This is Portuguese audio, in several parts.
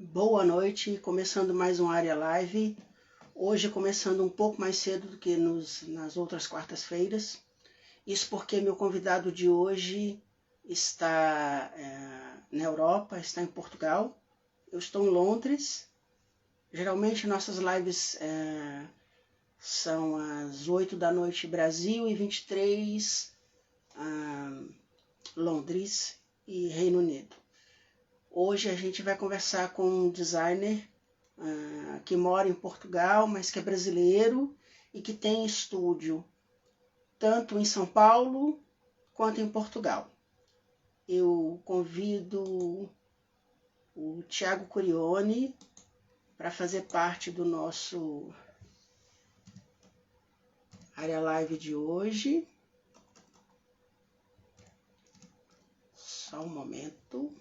Boa noite, começando mais um Área Live. Hoje começando um pouco mais cedo do que nas outras quartas-feiras. Isso porque meu convidado de hoje está na Europa, está em Portugal. Eu estou em Londres. Geralmente nossas lives são às 8 da noite Brasil e 23 Londres e Reino Unido. Hoje a gente vai conversar com um designer que mora em Portugal, mas que é brasileiro e que tem estúdio tanto em São Paulo quanto em Portugal. Eu convido o Thiago Curioni para fazer parte do nosso Área Live de hoje. Só um momento.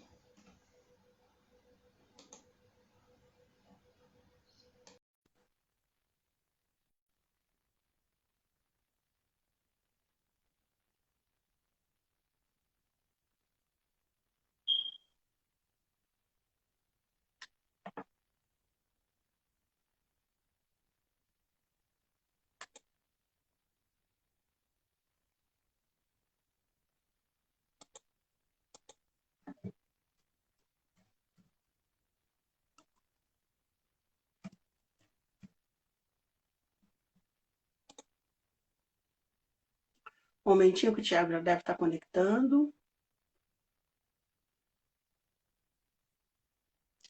Um momentinho que o Thiago já deve estar conectando.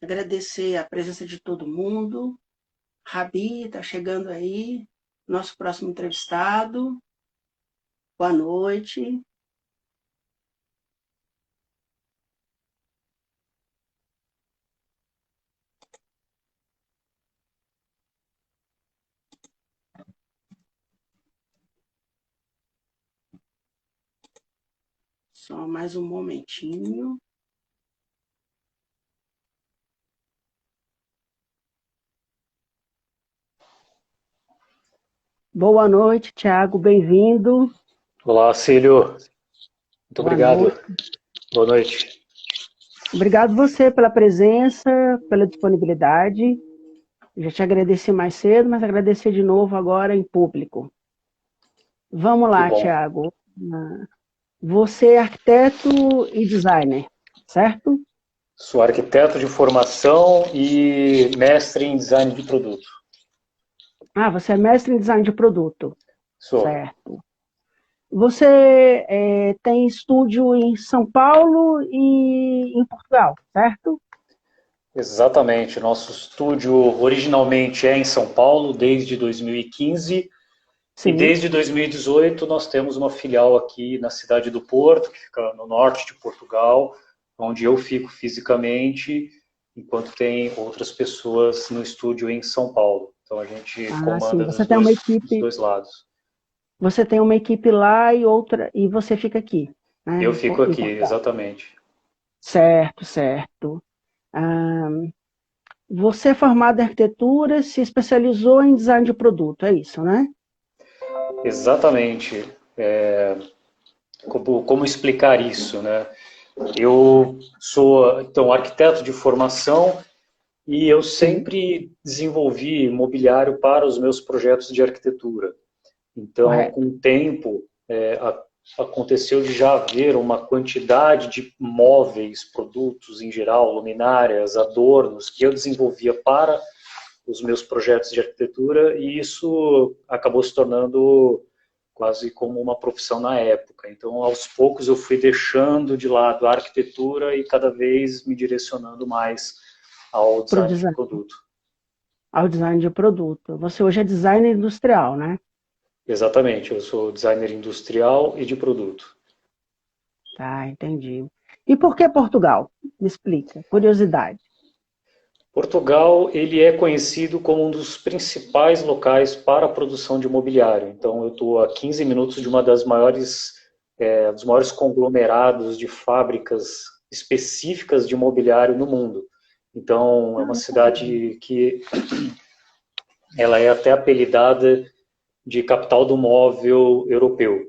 Agradecer a presença de todo mundo. Rabi está chegando aí, nosso próximo entrevistado. Boa noite. Só mais um momentinho. Boa noite, Thiago, bem-vindo. Olá, Cílio. Muito Boa obrigado. noite. Boa noite. Obrigado você pela presença, pela disponibilidade. Já te agradeci mais cedo, mas agradecer de novo agora em público. Vamos Que lá, bom. Thiago. Você é arquiteto e designer, certo? Sou arquiteto de formação e mestre em design de produto. Ah, você é mestre em design de produto, Sou. certo. Você tem estúdio em São Paulo e em Portugal, certo? Exatamente. Nosso estúdio originalmente é em São Paulo desde 2015 e Sim. desde 2018 nós temos uma filial aqui na cidade do Porto, que fica no norte de Portugal, onde eu fico fisicamente, enquanto tem outras pessoas no estúdio em São Paulo. Então a gente Ah, sim. comanda Você tem uma dos equipe. dois lados. Você tem uma equipe lá e outra, e você fica aqui, né, Eu fico em aqui, Portugal. exatamente. Certo, certo. Ah, você é formado em arquitetura, se especializou em design de produto, é isso, né? Exatamente. Como explicar isso, né? Eu sou, então, arquiteto de formação e eu Sim, sempre desenvolvi mobiliário para os meus projetos de arquitetura. Então, com correto. o tempo, aconteceu de já haver uma quantidade de móveis, produtos em geral, luminárias, adornos, que eu desenvolvia para os meus projetos de arquitetura e isso acabou se tornando quase como uma profissão na época. Então, aos poucos, eu fui deixando de lado a arquitetura e cada vez me direcionando mais ao Para o design de design, produto. ao design de produto. Você hoje é designer industrial, né? Exatamente, eu sou designer industrial e de produto. Tá, entendi. E por que Portugal? Me explica, curiosidade. Portugal, ele é conhecido como um dos principais locais para a produção de mobiliário. Então, eu estou a 15 minutos de uma das maiores, dos maiores conglomerados de fábricas específicas de mobiliário no mundo. Então, é uma cidade que ela é até apelidada de capital do móvel europeu.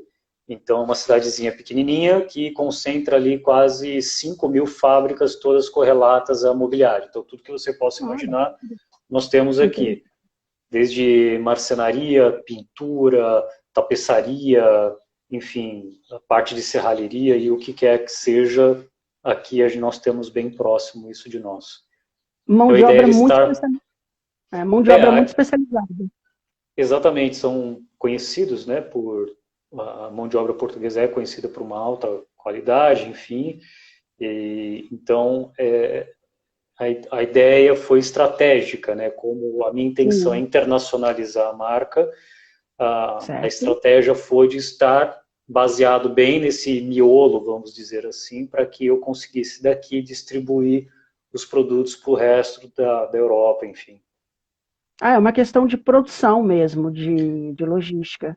Então, é uma cidadezinha pequenininha que concentra ali quase 5.000 fábricas, todas correlatas a mobiliário. Então, tudo que você possa Olha, imaginar, nós temos entendi. aqui. Desde marcenaria, pintura, tapeçaria, enfim, a parte de serralheria e o que quer que seja, aqui nós temos bem próximo isso de nós. Mão Então, a de ideia obra era muito estar... especializada. Mão de obra muito especializada. Exatamente, são conhecidos, né, por... A mão de obra portuguesa é conhecida por uma alta qualidade, enfim, então a ideia foi estratégica, né, como a minha intenção é Sim, internacionalizar a marca, a certo. estratégia foi de estar baseado bem nesse miolo, vamos dizer assim, para que eu conseguisse daqui distribuir os produtos para o resto da Europa, enfim. É uma questão de produção mesmo, de logística.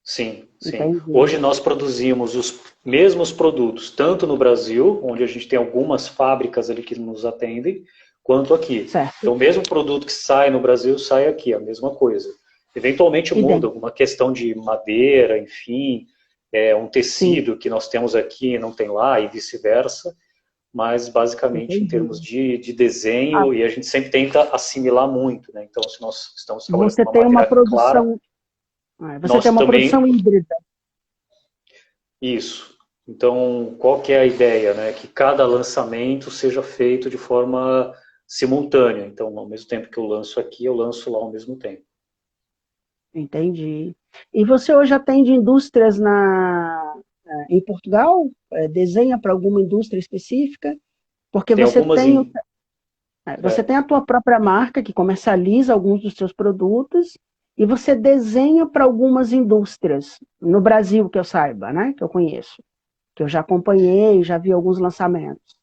Sim, sim. Entendi. Hoje nós produzimos os mesmos produtos, tanto no Brasil, onde a gente tem algumas fábricas ali que nos atendem, quanto aqui. Certo. Então, o mesmo produto que sai no Brasil, sai aqui, a mesma coisa. Eventualmente muda Idem. alguma questão de madeira, enfim, um Sim, tecido que nós temos aqui e não tem lá, e vice-versa, mas basicamente em termos entendi. de Ah, desenho, e a gente sempre tenta assimilar muito, né? Então, se nós estamos trabalhando com você uma tem uma madeira clara, produção, você tem nós uma produção também... híbrida. Isso. Então, qual que é a ideia, né? Que cada lançamento seja feito de forma simultânea. Então, ao mesmo tempo que eu lanço aqui, eu lanço lá ao mesmo tempo. Entendi. E você hoje atende indústrias em Portugal? Desenha para alguma indústria específica? Porque Tem algumas em... você tem a tua própria marca que comercializa alguns dos seus produtos e você desenha para algumas indústrias, no Brasil que eu saiba, né? Que eu conheço, que eu já acompanhei, já vi alguns lançamentos.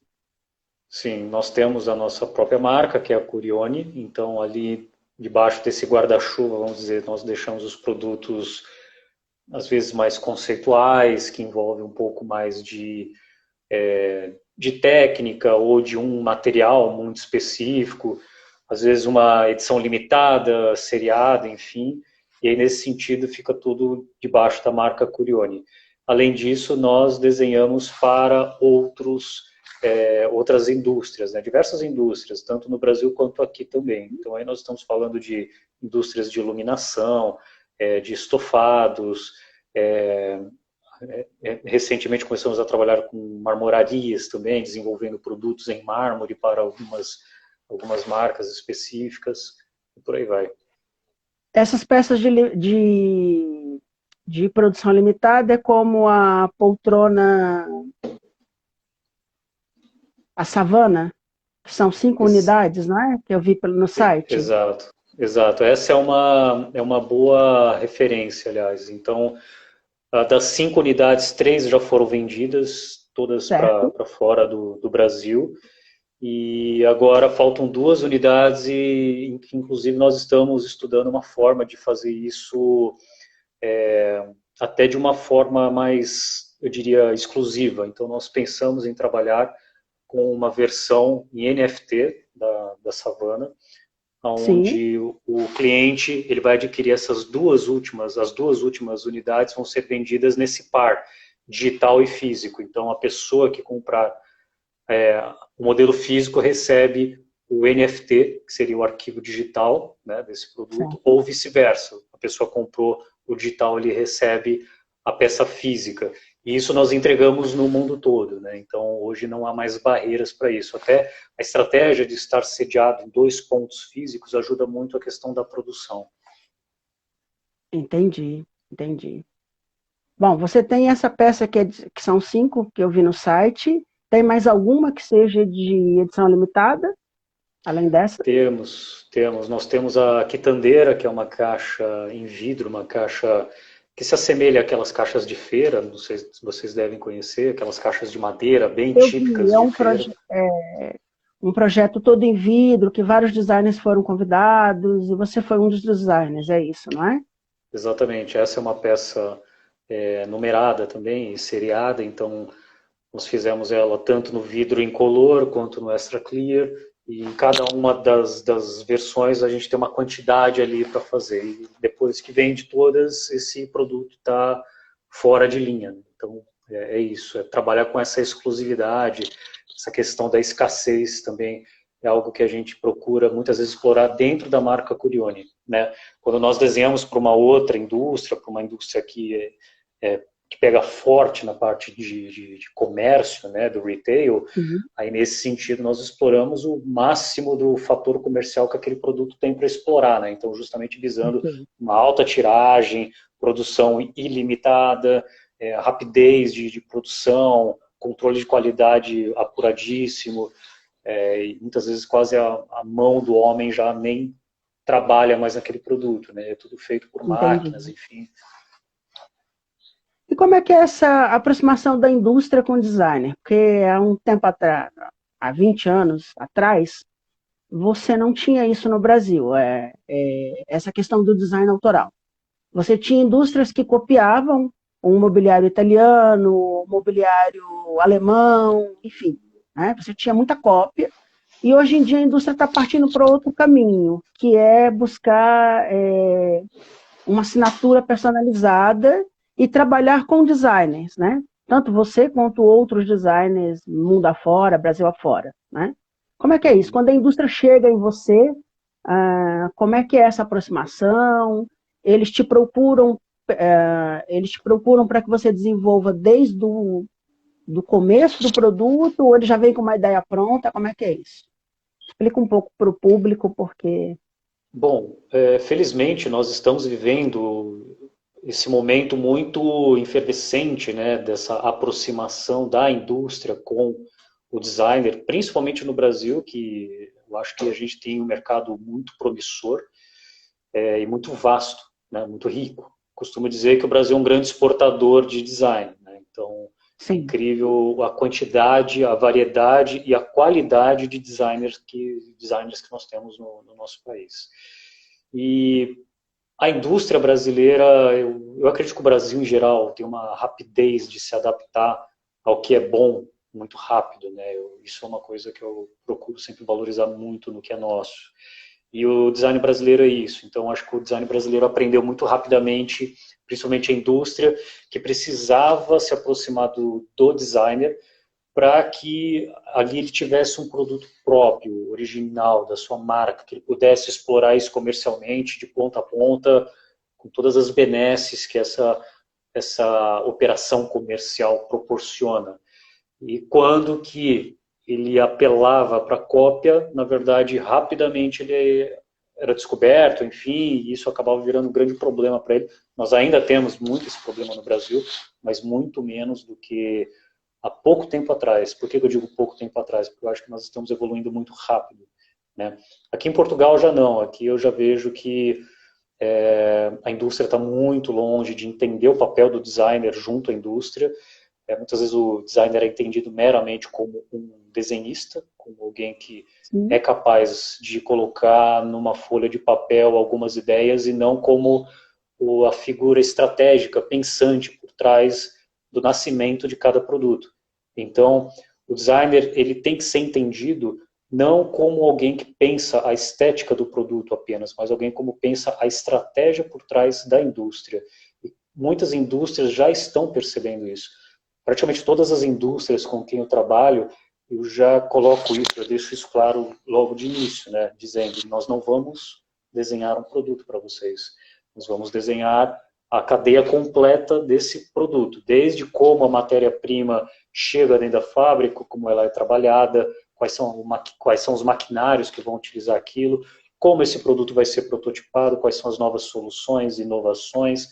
Sim, nós temos a nossa própria marca, que é a Curione. Então, ali debaixo desse guarda-chuva, vamos dizer, nós deixamos os produtos às vezes mais conceituais, que envolvem um pouco mais de técnica ou de um material muito específico, às vezes uma edição limitada, seriada, enfim, e aí nesse sentido fica tudo debaixo da marca Curione. Além disso, nós desenhamos para outras indústrias, né? Diversas indústrias, tanto no Brasil quanto aqui também. Então aí nós estamos falando de indústrias de iluminação, de estofados, é, recentemente começamos a trabalhar com marmorarias também, desenvolvendo produtos em mármore para algumas marcas específicas, e por aí vai. Essas peças de produção limitada é como a poltrona, a Savana, que são 5 unidades, não é? Que eu vi no site. Exato, exato. Essa é uma boa referência, aliás. Então, das 5 unidades, 3 já foram vendidas, todas Certo? para fora do Brasil. E agora faltam 2 unidades e, inclusive, nós estamos estudando uma forma de fazer isso até de uma forma mais, eu diria, exclusiva. Então, nós pensamos em trabalhar com uma versão em NFT da Savana, Sim, onde o cliente ele vai adquirir as 2 últimas unidades vão ser vendidas nesse par, digital e físico. Então, a pessoa que comprar o modelo físico recebe o NFT, que seria o arquivo digital, né, desse produto, certo. ou vice-versa. A pessoa comprou o digital, ele recebe a peça física. E isso nós entregamos no mundo todo, né? Então, hoje não há mais barreiras para isso. Até a estratégia de estar sediado em 2 pontos físicos ajuda muito a questão da produção. Entendi, entendi. Bom, você tem essa peça que são 5 que eu vi no site. Tem mais alguma que seja de edição limitada, além dessa? Temos. Nós temos a quitandeira, que é uma caixa em vidro, uma caixa que se assemelha àquelas caixas de feira, não sei se vocês devem conhecer, aquelas caixas de madeira bem Eu vi, típicas de feira. um projeto todo em vidro, que vários designers foram convidados, e você foi um dos designers, é isso, não é? Exatamente, essa é uma peça numerada também, e seriada, então nós fizemos ela tanto no vidro incolor quanto no extra clear, e em cada uma das versões a gente tem uma quantidade ali para fazer. E depois que vende todas, esse produto está fora de linha. Então, é isso, é trabalhar com essa exclusividade, essa questão da escassez também é algo que a gente procura muitas vezes explorar dentro da marca Curione, né? Quando nós desenhamos para uma outra indústria, para uma indústria que pega forte na parte de comércio, né, do retail, Uhum. aí nesse sentido nós exploramos o máximo do fator comercial que aquele produto tem para explorar, né? Então justamente visando Ok. uma alta tiragem, produção ilimitada, rapidez de produção, controle de qualidade apuradíssimo, e muitas vezes quase a mão do homem já nem trabalha mais naquele produto, né? É tudo feito por Entendi. máquinas, enfim. E como é que é essa aproximação da indústria com o designer? Porque há um tempo atrás, há 20 anos atrás, você não tinha isso no Brasil, essa questão do design autoral. Você tinha indústrias que copiavam um mobiliário italiano, um mobiliário alemão, enfim, né? Você tinha muita cópia. E hoje em dia a indústria está partindo para outro caminho, que é buscar uma assinatura personalizada e trabalhar com designers, né? Tanto você quanto outros designers mundo afora, Brasil afora, né? Como é que é isso? Quando a indústria chega em você, como é que é essa aproximação? Eles te procuram, eles te procuram para que você desenvolva desde do começo do produto, ou ele já vem com uma ideia pronta? Como é que é isso? Explica um pouco para o público, porque... Bom, felizmente nós estamos vivendo esse momento muito efervescente, né, dessa aproximação da indústria com o designer, principalmente no Brasil, que eu acho que a gente tem um mercado muito promissor e muito vasto, né, muito rico. Costumo dizer que o Brasil é um grande exportador de design, né? Então é Sim. incrível a quantidade, a variedade e a qualidade de designers que nós temos no nosso país. E a indústria brasileira, eu acredito que o Brasil em geral tem uma rapidez de se adaptar ao que é bom muito rápido, né? Isso é uma coisa que eu procuro sempre valorizar muito no que é nosso. E o design brasileiro é isso. Então, acho que o design brasileiro aprendeu muito rapidamente, principalmente a indústria, que precisava se aproximar do designer para que ali ele tivesse um produto próprio, original, da sua marca, que ele pudesse explorar isso comercialmente, de ponta a ponta, com todas as benesses que essa operação comercial proporciona. E quando que ele apelava para cópia, na verdade, rapidamente ele era descoberto, enfim, e isso acabava virando um grande problema para ele. Nós ainda temos muito esse problema no Brasil, mas muito menos do que há pouco tempo atrás. Por que eu digo pouco tempo atrás? Porque eu acho que nós estamos evoluindo muito rápido, né? Aqui em Portugal já não, aqui eu já vejo que a indústria está muito longe de entender o papel do designer junto à indústria. Muitas vezes o designer é entendido meramente como um desenhista, como alguém que é Sim. capaz de colocar numa folha de papel algumas ideias e não como a figura estratégica, pensante por trás do nascimento de cada produto. Então, o designer ele tem que ser entendido não como alguém que pensa a estética do produto apenas, mas alguém como pensa a estratégia por trás da indústria. E muitas indústrias já estão percebendo isso. Praticamente todas as indústrias com quem eu trabalho, eu já coloco isso, eu deixo isso claro logo de início, né? Dizendo, nós não vamos desenhar um produto para vocês, nós vamos desenhar a cadeia completa desse produto, desde como a matéria-prima chega dentro da fábrica, como ela é trabalhada, quais são os maquinários que vão utilizar aquilo, como esse produto vai ser prototipado, quais são as novas soluções, inovações.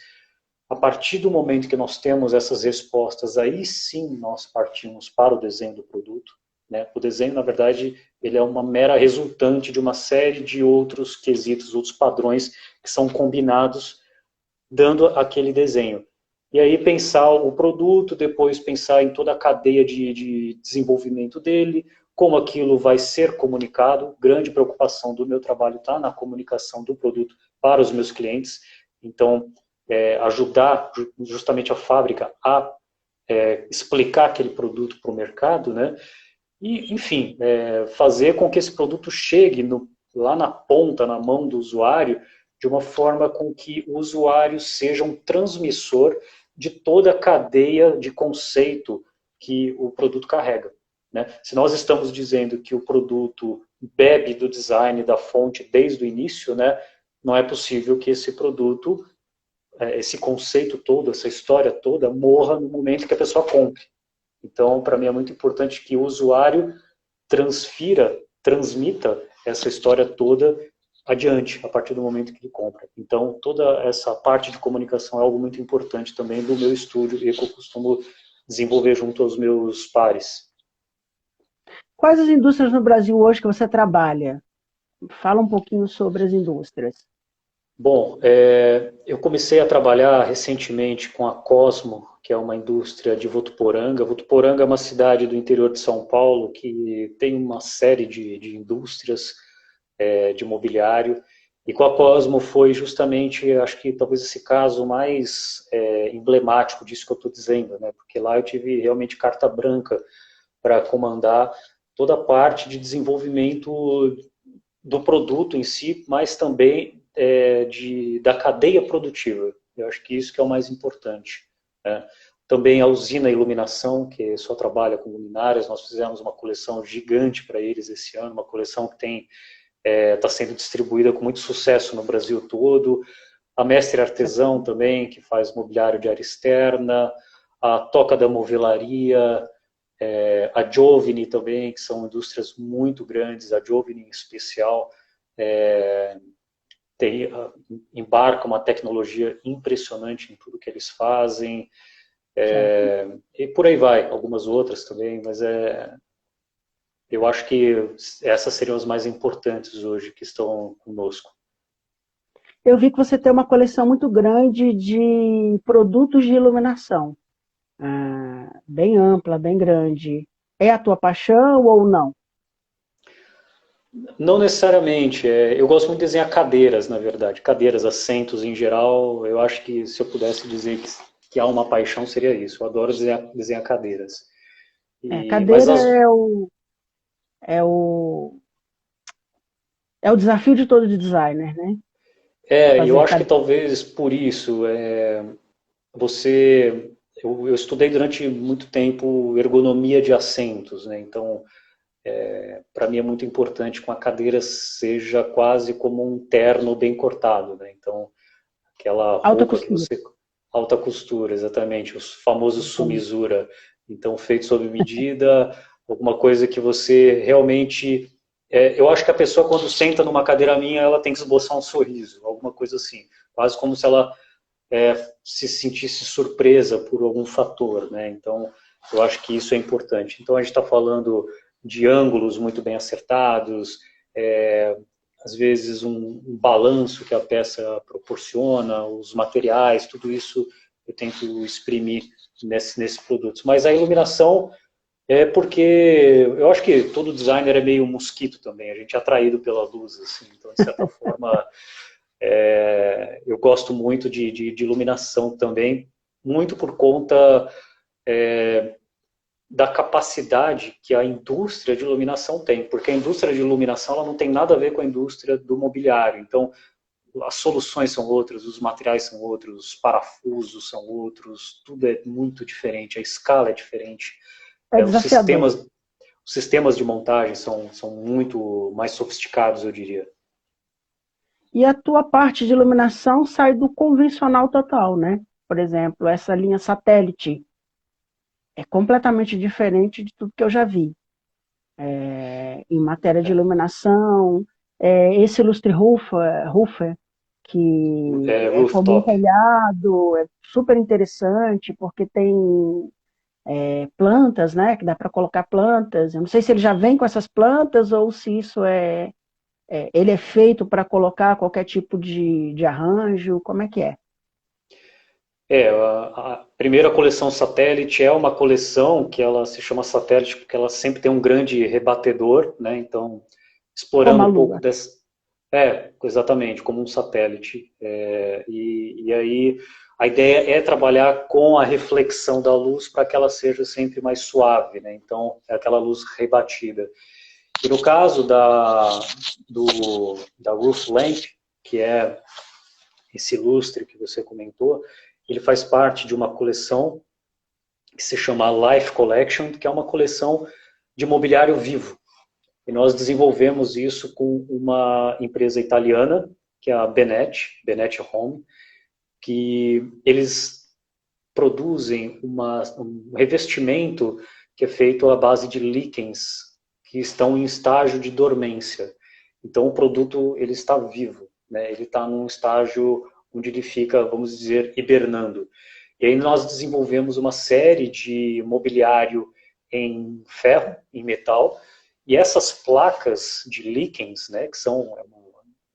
A partir do momento que nós temos essas respostas, aí sim nós partimos para o desenho do produto, né? O desenho, na verdade, ele é uma mera resultante de uma série de outros quesitos, outros padrões que são combinados dando aquele desenho. E aí pensar o produto, depois pensar em toda a cadeia de desenvolvimento dele, como aquilo vai ser comunicado. Grande preocupação do meu trabalho está na comunicação do produto para os meus clientes. Então, ajudar justamente a fábrica a explicar aquele produto para o mercado, né? E, enfim, fazer com que esse produto chegue lá na ponta, na mão do usuário, de uma forma com que o usuário seja um transmissor de toda a cadeia de conceito que o produto carrega, né? Se nós estamos dizendo que o produto bebe do design da fonte desde o início, né, não é possível que esse produto, esse conceito todo, essa história toda, morra no momento que a pessoa compre. Então, para mim é muito importante que o usuário transmita essa história toda adiante, a partir do momento que ele compra. Então, toda essa parte de comunicação é algo muito importante também do meu estúdio e que eu costumo desenvolver junto aos meus pares. Quais as indústrias no Brasil hoje que você trabalha? Fala um pouquinho sobre as indústrias. Bom, eu comecei a trabalhar recentemente com a Cosmo, que é uma indústria de Votuporanga. Votuporanga é uma cidade do interior de São Paulo que tem uma série de indústrias de mobiliário. E com a Cosmo foi justamente, acho que talvez esse caso mais emblemático disso que eu estou dizendo, né? Porque lá eu tive realmente carta branca para comandar toda a parte de desenvolvimento do produto em si, mas também da cadeia produtiva. Eu acho que isso que é o mais importante, né? Também a usina iluminação, que só trabalha com luminárias, nós fizemos uma coleção gigante para eles esse ano, uma coleção que está sendo distribuída com muito sucesso no Brasil todo. A Mestre Artesão também, que faz mobiliário de área externa, a Toca da Movelaria, a Giovini também, que são indústrias muito grandes, a Giovini em especial, embarca uma tecnologia impressionante em tudo que eles fazem, e por aí vai, algumas outras também, mas eu acho que essas seriam as mais importantes hoje que estão conosco. Eu vi que você tem uma coleção muito grande de produtos de iluminação, bem ampla, bem grande. É a tua paixão ou não? Não necessariamente. Eu gosto muito de desenhar cadeiras, na verdade. Cadeiras, assentos em geral. Eu acho que se eu pudesse dizer que há uma paixão, seria isso. Eu adoro desenhar cadeiras. Mas Cadeira é o, é o desafio de todo designer, né? eu Fazer acho que cadeira. talvez por isso você. Eu estudei durante muito tempo ergonomia de assentos, né? Então, para mim é muito importante que uma cadeira seja quase como um terno bem cortado, né? Então, aquela Alta roupa que costura. você... Alta costura, exatamente, o famoso sumisura. Então, feito sob medida, alguma coisa que você realmente... eu acho que a pessoa, quando senta numa cadeira minha, ela tem que esboçar um sorriso, alguma coisa assim. Quase como se ela se sentisse surpresa por algum fator, né? Então, eu acho que isso é importante. Então, a gente está falando de ângulos muito bem acertados, às vezes um balanço que a peça proporciona, os materiais, tudo isso eu tento exprimir nesses produtos. Mas a iluminação é porque eu acho que todo designer é meio mosquito também, a gente é atraído pela luz, assim, então de certa forma eu gosto muito de iluminação também, muito por conta da capacidade que a indústria de iluminação tem, porque a indústria de iluminação ela não tem nada a ver com a indústria do mobiliário. Então, as soluções são outras, os materiais são outros, os parafusos são outros, tudo é muito diferente, a escala é diferente. É Os desafiador. sistemas de montagem são muito mais sofisticados, eu diria. E a tua parte de iluminação sai do convencional total, né? Por exemplo, essa linha satélite é completamente diferente de tudo que eu já vi. Em matéria de iluminação, esse lustre Rufer, que é como um Rooftop. telhado, é super interessante, porque tem plantas, né? Que dá para colocar plantas. Eu não sei se ele já vem com essas plantas ou se isso ele é feito para colocar qualquer tipo de arranjo, como é que é? A primeira coleção satélite é uma coleção que ela se chama satélite porque ela sempre tem um grande rebatedor, né? Então, Como explorando a um pouco lua. dessa... exatamente, como um satélite. E aí a ideia é trabalhar com a reflexão da luz para que ela seja sempre mais suave, né? Então, é aquela luz rebatida. E no caso da Roof Lamp, que é esse lustre que você comentou, ele faz parte de uma coleção que se chama Life Collection, que é uma coleção de mobiliário vivo. E nós desenvolvemos isso com uma empresa italiana, que é a Benetti Home, que eles produzem um revestimento que é feito à base de líquens que estão em estágio de dormência. Então o produto ele está vivo, né? Ele está num estágio onde ele fica, vamos dizer, hibernando. E aí nós desenvolvemos uma série de mobiliário em ferro, em metal, e essas placas de líquens, né, que são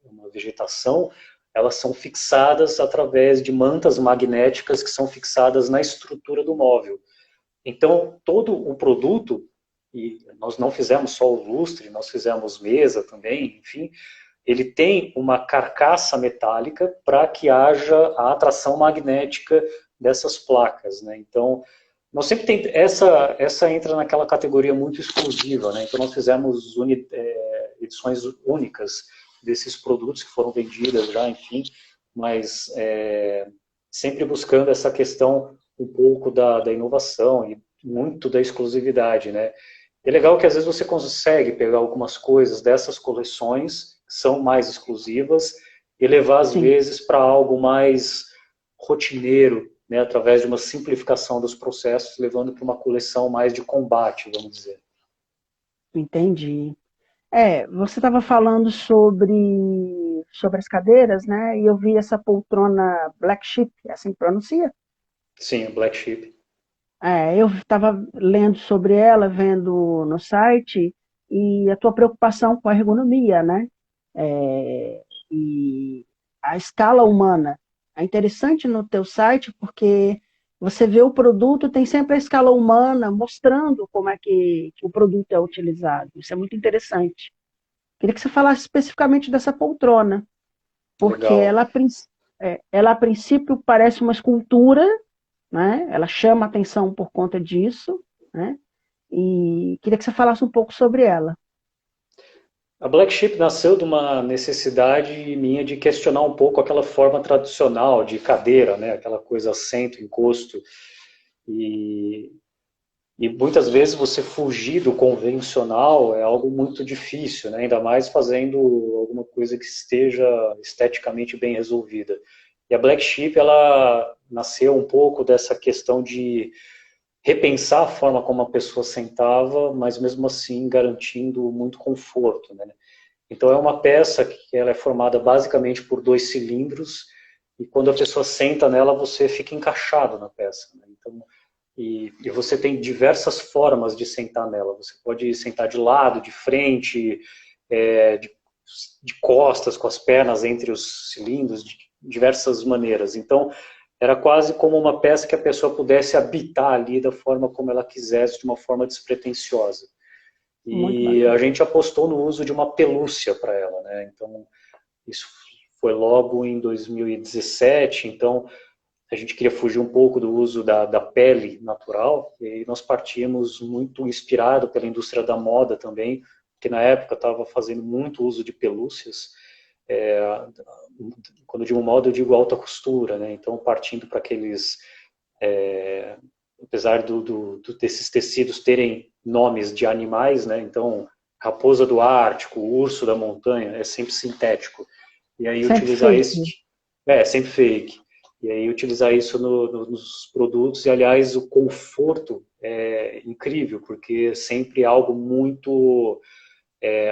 uma vegetação, elas são fixadas através de mantas magnéticas que são fixadas na estrutura do móvel. Então, todo o produto, e nós não fizemos só o lustre, nós fizemos mesa também, enfim, ele tem uma carcaça metálica para que haja a atração magnética dessas placas, né? Então, nós sempre tem essa entra naquela categoria muito exclusiva, né? Então nós fizemos edições únicas desses produtos que foram vendidas já, enfim, mas sempre buscando essa questão um pouco da inovação e muito da exclusividade, né? É legal que às vezes você consegue pegar algumas coisas dessas coleções que são mais exclusivas e levar às Sim, vezes para algo mais rotineiro, né, através de uma simplificação dos processos, levando para uma coleção mais de combate, vamos dizer. entendi. Você estava falando sobre as cadeiras, né? E eu vi essa poltrona Black Sheep, é assim que pronuncia? Sim, Black Sheep. Eu estava lendo sobre ela, vendo no site, e a tua preocupação com a ergonomia, né? E a escala humana. É interessante no teu site porque você vê o produto, tem sempre a escala humana mostrando como é que o produto é utilizado. Isso é muito interessante. Queria que você falasse especificamente dessa poltrona, porque Legal. ela a princípio parece uma escultura, né? Ela chama atenção por conta disso, né? E queria que você falasse um pouco sobre ela. A Black Sheep nasceu de uma necessidade minha de questionar um pouco aquela forma tradicional de cadeira, né? Aquela coisa assento, encosto. E, e muitas vezes você fugir do convencional é algo muito difícil, né? Ainda mais fazendo alguma coisa que esteja esteticamente bem resolvida. E a Black Sheep, ela nasceu um pouco dessa questão de repensar a forma como a pessoa sentava, mas mesmo assim garantindo muito conforto, né? Então é uma peça que ela é formada basicamente por dois cilindros e quando a pessoa senta nela você fica encaixado na peça, né? Então e você tem diversas formas de sentar nela. Você pode sentar de lado, de frente, de costas, com as pernas entre os cilindros, de diversas maneiras. Então era quase como uma peça que a pessoa pudesse habitar ali da forma como ela quisesse, de uma forma despretensiosa. Muito E a bacana. gente apostou no uso de uma pelúcia para ela, né? Então, isso foi logo em 2017, então a gente queria fugir um pouco do uso da pele natural, e aí nós partimos muito inspirado pela indústria da moda também, que na época estava fazendo muito uso de pelúcias, é, quando eu digo moda, eu digo alta costura, né? Então, partindo para aqueles, apesar desses tecidos terem nomes de animais, né? Então, raposa do Ártico, urso da montanha, é sempre sintético. E aí Sempre utilizar fake. esse, sempre fake. E aí utilizar isso nos produtos, e aliás, o conforto é incrível, porque é sempre algo muito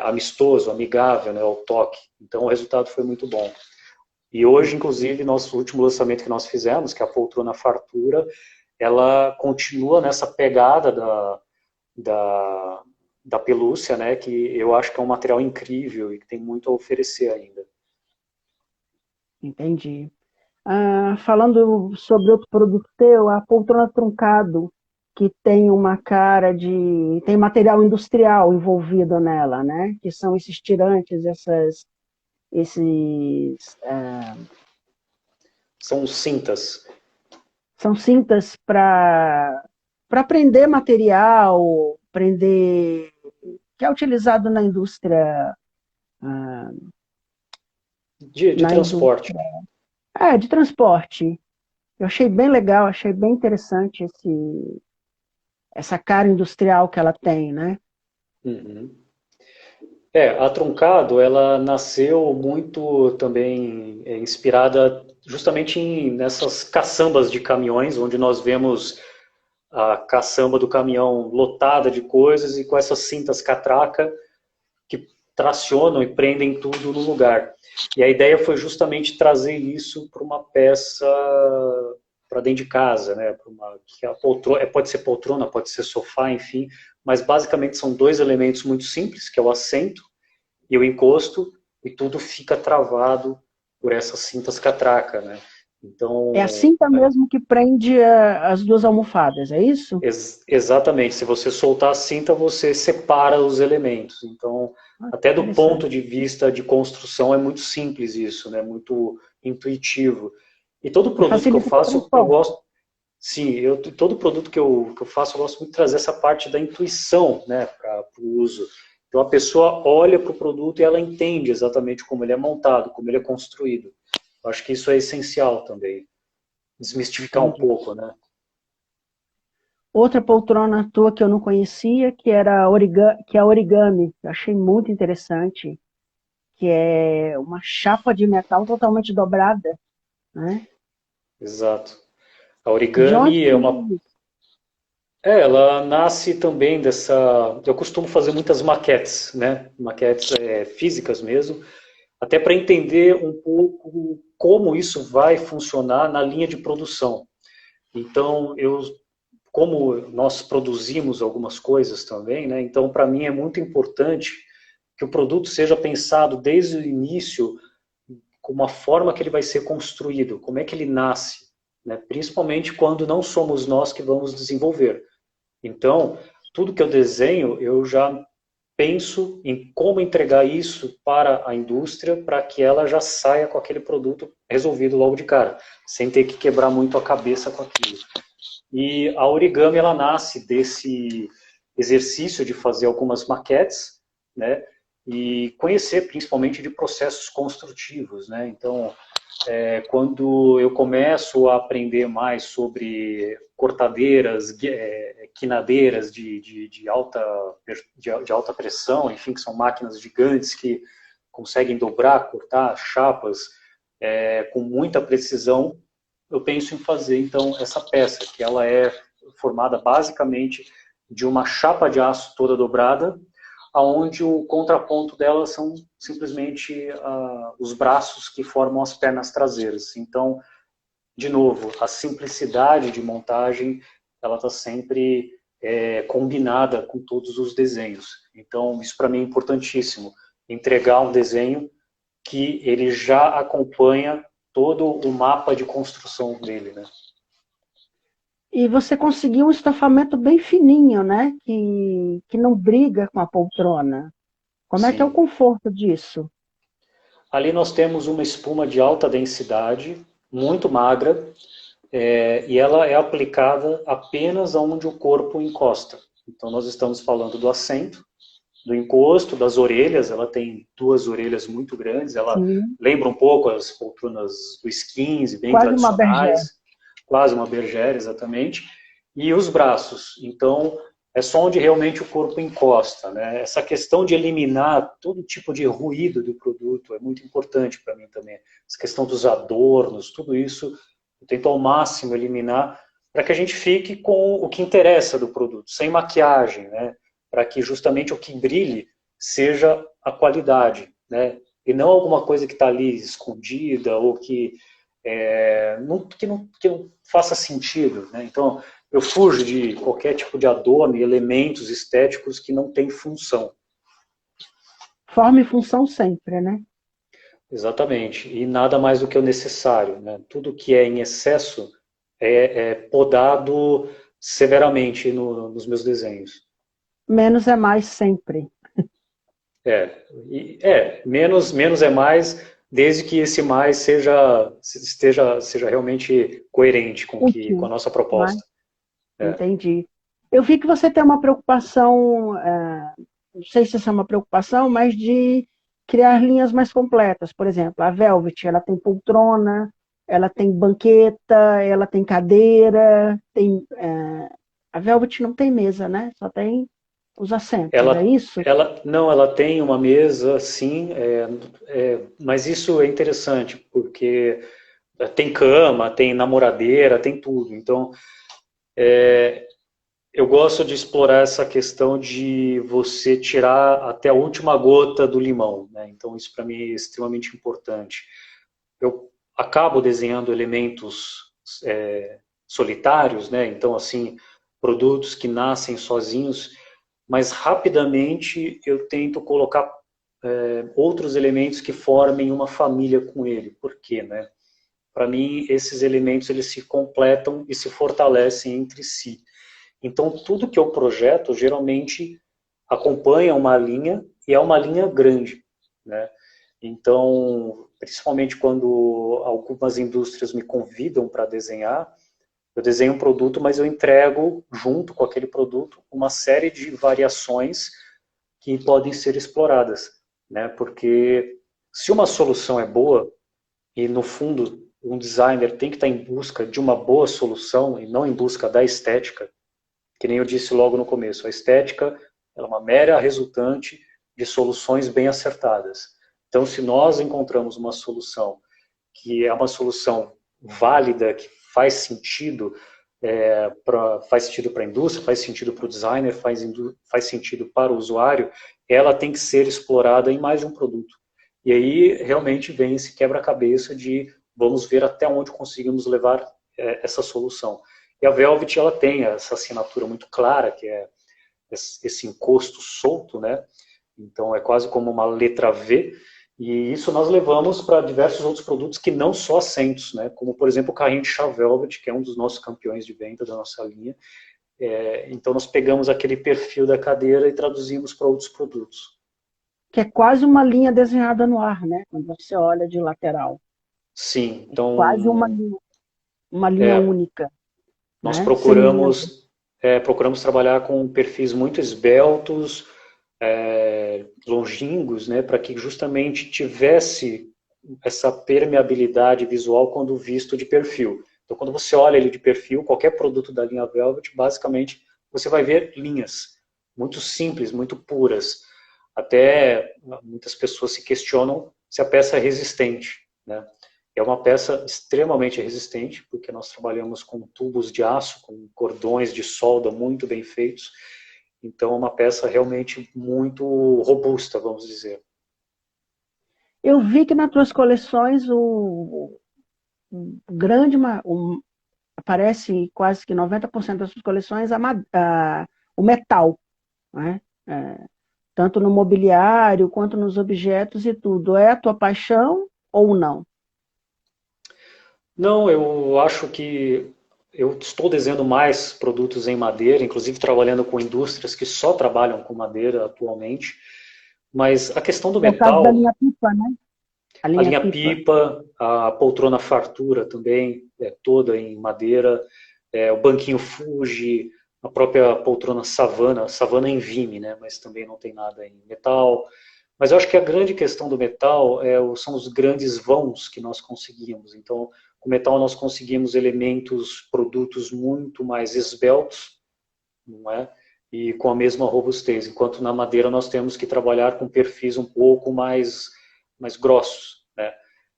amistoso, amigável, né, ao toque. Então o resultado foi muito bom. E hoje, inclusive, nosso último lançamento que nós fizemos, que é a poltrona fartura, ela continua nessa pegada da, da pelúcia, né, que eu acho que é um material incrível e que tem muito a oferecer ainda. Entendi. Falando sobre outro produto teu, a poltrona truncado, que tem uma cara de... tem material industrial envolvido nela, né? Que são esses tirantes, esses... São cintas. são cintas para prender material, prender... que é utilizado na indústria... De na transporte. indústria... de transporte. Eu achei bem legal, achei bem interessante essa cara industrial que ela tem, né? Uhum. A Truncado, ela nasceu muito também inspirada justamente nessas caçambas de caminhões, onde nós vemos a caçamba do caminhão lotada de coisas e com essas cintas catraca que tracionam e prendem tudo no lugar. E a ideia foi justamente trazer isso para uma peça para dentro de casa, né? Que a poltrona, pode ser poltrona, pode ser sofá, enfim, mas basicamente são dois elementos muito simples, que é o assento e o encosto, e tudo fica travado por essas cintas catraca, né? É a Então, cinta mesmo que prende as duas almofadas, é isso? exatamente, se você soltar a cinta, você separa os elementos. Então, Ah, até do ponto interessante. de vista de construção, é muito simples isso, né? Muito intuitivo. E todo E produto que eu facilita o faço, eu transporte. gosto. Sim, todo produto que eu faço, eu gosto muito de trazer essa parte da intuição, né, para o uso. Então, a pessoa olha para o produto e ela entende exatamente como ele é montado, como ele é construído. Eu acho que isso é essencial também. Desmistificar um Entendi. pouco, né? Outra poltrona tua que eu não conhecia, que é origami. Eu achei muito interessante, que é uma chapa de metal totalmente dobrada, né? Exato. A De onde origami é surgiu uma. isso? Ela nasce também dessa. Eu costumo fazer muitas maquetes, né? Maquetes físicas mesmo, até para entender um pouco como isso vai funcionar na linha de produção. Então, como nós produzimos algumas coisas também, né? Então, para mim é muito importante que o produto seja pensado desde o início com uma forma que ele vai ser construído, como é que ele nasce, né? Principalmente quando não somos nós que vamos desenvolver. Então, tudo que eu desenho, eu já penso em como entregar isso para a indústria para que ela já saia com aquele produto resolvido logo de cara, sem ter que quebrar muito a cabeça com aquilo. E a origami ela nasce desse exercício de fazer algumas maquetes, né? E conhecer principalmente de processos construtivos, né? Então, quando eu começo a aprender mais sobre cortadeiras, quinadeiras de alta pressão, enfim, que são máquinas gigantes que conseguem dobrar, cortar chapas com muita precisão, eu penso em fazer então essa peça, que ela é formada basicamente de uma chapa de aço toda dobrada, aonde o contraponto dela são simplesmente os braços que formam as pernas traseiras. Então, de novo, a simplicidade de montagem ela está sempre combinada com todos os desenhos. Então, isso para mim é importantíssimo, entregar um desenho que ele já acompanha todo o mapa de construção dele, né? E você conseguiu um estofamento bem fininho, né? Que não briga com a poltrona. Como é que é o Sim. conforto disso? Ali nós temos uma espuma de alta densidade, muito magra, e ela é aplicada apenas onde o corpo encosta. Então nós estamos falando do assento, do encosto, das orelhas, ela tem duas orelhas muito grandes, ela Sim, lembra um pouco as poltronas do Skins, bem quase uma bergère. tradicionais, quase uma bergère, exatamente, e os braços. Então, é só onde realmente o corpo encosta, né? Essa questão de eliminar todo tipo de ruído do produto é muito importante para mim também. Essa questão dos adornos, tudo isso, eu tento ao máximo eliminar para que a gente fique com o que interessa do produto, sem maquiagem, né? Para que justamente o que brilhe seja a qualidade, né? E não alguma coisa que está ali escondida ou que não faça sentido, né? Então, eu fujo de qualquer tipo de adorno e elementos estéticos que não têm função. Forma e função sempre, né? Exatamente. E nada mais do que o necessário, né? Tudo que é em excesso é podado severamente nos meus desenhos. Menos é mais sempre. Menos é mais, desde que esse mais seja realmente coerente com a Útil, nossa né? proposta. É, Entendi. Eu vi que você tem uma preocupação, não sei se essa é uma preocupação, mas de criar linhas mais completas. Por exemplo, a Velvet, ela tem poltrona, ela tem banqueta, ela tem cadeira, tem, a Velvet não tem mesa, né? Só tem os assentos, é isso? Não, ela tem uma mesa, sim, mas isso é interessante, porque tem cama, tem namoradeira, tem tudo. Então, eu gosto de explorar essa questão de você tirar até a última gota do limão, né? Então, isso para mim é extremamente importante. Eu acabo desenhando elementos solitários, né? Então, assim, produtos que nascem sozinhos, mas rapidamente eu tento colocar outros elementos que formem uma família com ele. Por quê, né? Para mim, esses elementos eles se completam e se fortalecem entre si. Então, tudo que eu projeto geralmente acompanha uma linha e é uma linha grande, né? Então, principalmente quando algumas indústrias me convidam para desenhar, eu desenho um produto, mas eu entrego junto com aquele produto uma série de variações que podem ser exploradas, né? Porque se uma solução é boa e no fundo um designer tem que estar em busca de uma boa solução e não em busca da estética, que nem eu disse logo no começo, a estética é uma mera resultante de soluções bem acertadas. Então, se nós encontramos uma solução que é uma solução válida, que faz sentido, faz sentido para a indústria, faz sentido para o designer, faz sentido para o usuário, ela tem que ser explorada em mais de um produto. E aí realmente vem esse quebra-cabeça de vamos ver até onde conseguimos levar essa solução. E a Velvet ela tem essa assinatura muito clara, que é esse encosto solto, né? Então é quase como uma letra V, e isso nós levamos para diversos outros produtos que não só assentos, né? Como por exemplo o carrinho de chá Velvet, que é um dos nossos campeões de venda da nossa linha. Então nós pegamos aquele perfil da cadeira e traduzimos para outros produtos. Que é quase uma linha desenhada no ar, né? Quando você olha de lateral. Sim, É quase então uma linha é, única, nós né? Sem linha. procuramos trabalhar com perfis muito esbeltos, longínquos, né, para que justamente tivesse essa permeabilidade visual quando visto de perfil. Então, quando você olha ele de perfil, qualquer produto da linha Velvet, basicamente, você vai ver linhas muito simples, muito puras. Até muitas pessoas se questionam se a peça é resistente, né? É uma peça extremamente resistente, porque nós trabalhamos com tubos de aço, com cordões de solda muito bem feitos. Então, é uma peça realmente muito robusta, vamos dizer. Eu vi que nas tuas coleções o grande, aparece quase que 90% das suas coleções o metal, né? Tanto no mobiliário quanto nos objetos e tudo. É a tua paixão ou não? Não, eu acho que eu estou desenhando mais produtos em madeira, inclusive trabalhando com indústrias que só trabalham com madeira atualmente. Mas a questão do É o caso da metal, linha pipa, né? A a linha linha pipa. pipa, a poltrona fartura também, é toda em madeira, o banquinho Fuji, a própria poltrona Savana, Savana em Vime, né? Mas também não tem nada em metal. Mas eu acho que a grande questão do metal são os grandes vãos que nós conseguimos. Então, com o metal nós conseguimos elementos, produtos muito mais esbeltos, não é? E com a mesma robustez. Enquanto na madeira nós temos que trabalhar com perfis um pouco mais grossos, né?